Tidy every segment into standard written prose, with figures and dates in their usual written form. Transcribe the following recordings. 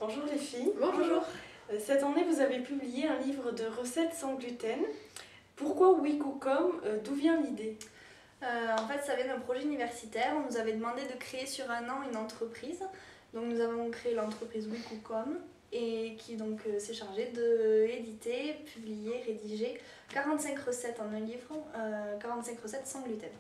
Bonjour les filles. Bonjour. Cette année, vous avez publié un livre de recettes sans gluten. Pourquoi Wikocom D'où vient l'idée? En fait, ça vient d'un projet universitaire. On nous avait demandé de créer sur un an une entreprise. Donc nous avons créé l'entreprise Wikocom et qui donc s'est chargée d'éditer, publier, rédiger 45 recettes en un livre, 45 recettes sans gluten.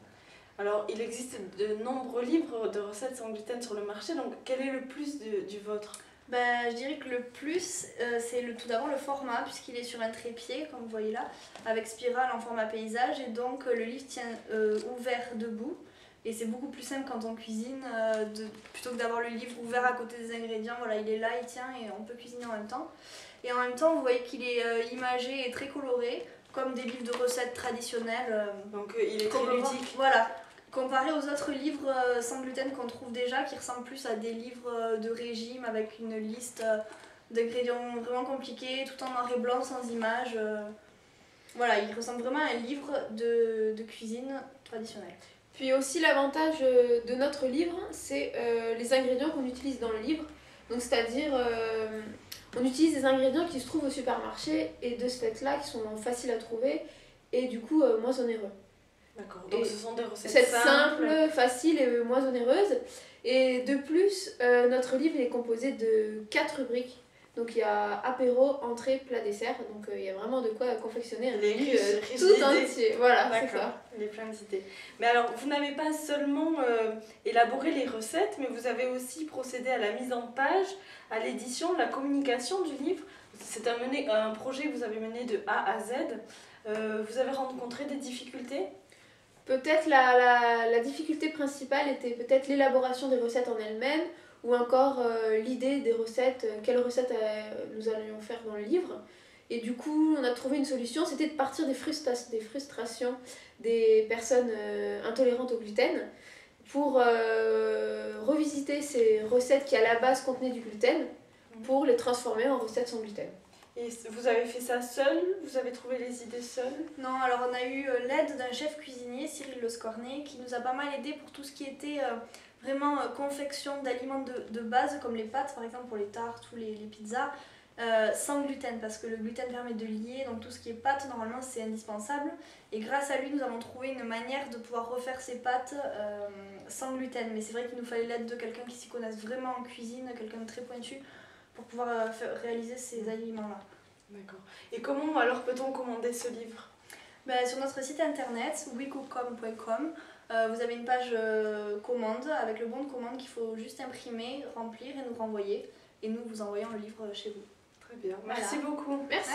Alors, il existe de nombreux livres de recettes sans gluten sur le marché, donc quel est le plus du vôtre? Je dirais que le plus, c'est tout d'abord le format, puisqu'il est sur un trépied, comme vous voyez là, avec spirale en format paysage, et donc le livre tient ouvert debout. Et c'est beaucoup plus simple quand on cuisine, plutôt que d'avoir le livre ouvert à côté des ingrédients. Voilà, il est là, il tient et on peut cuisiner en même temps. Et en même temps, vous voyez qu'il est imagé et très coloré, comme des livres de recettes traditionnels. Donc il est très ludique. Voilà, comparé aux autres livres sans gluten qu'on trouve déjà, qui ressemblent plus à des livres de régime avec une liste d'ingrédients vraiment compliqués, tout en noir et blanc, sans images. Voilà, il ressemble vraiment à un livre de cuisine traditionnelle. Puis aussi l'avantage de notre livre, c'est les ingrédients qu'on utilise dans le livre. Donc c'est-à-dire, on utilise des ingrédients qui se trouvent au supermarché et de ce fait-là, qui sont faciles à trouver et du coup moins onéreux. D'accord, donc ce sont des recettes simples, faciles et moins onéreuses. Et de plus, notre livre est composé de 4 rubriques. Donc il y a apéro, entrée, plat, dessert. Donc il y a vraiment de quoi confectionner un menu tout entier. Voilà, c'est ça. Il est plein d'idées. Mais alors, vous n'avez pas seulement élaboré les recettes, mais vous avez aussi procédé à la mise en page, à l'édition, la communication du livre. C'est un projet que vous avez mené de A à Z. Vous avez rencontré des difficultés? Peut-être la difficulté principale était peut-être l'élaboration des recettes en elles-mêmes, ou encore l'idée des recettes, quelles recettes nous allions faire dans le livre. Et du coup, on a trouvé une solution, c'était de partir des frustrations des personnes intolérantes au gluten, pour revisiter ces recettes qui à la base contenaient du gluten, pour les transformer en recettes sans gluten. Et vous avez fait ça seul? Vous avez trouvé les idées seul? Non, alors on a eu l'aide d'un chef cuisinier, Cyril Loscornet, qui nous a pas mal aidé pour tout ce qui était vraiment confection d'aliments de base, comme les pâtes par exemple pour les tartes ou les pizzas, sans gluten, parce que le gluten permet de lier, donc tout ce qui est pâtes, normalement c'est indispensable. Et grâce à lui, nous avons trouvé une manière de pouvoir refaire ces pâtes sans gluten. Mais c'est vrai qu'il nous fallait l'aide de quelqu'un qui s'y connaisse vraiment en cuisine, quelqu'un de très pointu, pour pouvoir réaliser ces aliments-là. D'accord. Et comment alors peut-on commander ce livre? Sur notre site internet, wikocom.com, vous avez une page commande avec le bon de commande qu'il faut juste imprimer, remplir et nous renvoyer. Et nous vous envoyons le livre chez vous. Très bien. Merci beaucoup. Merci.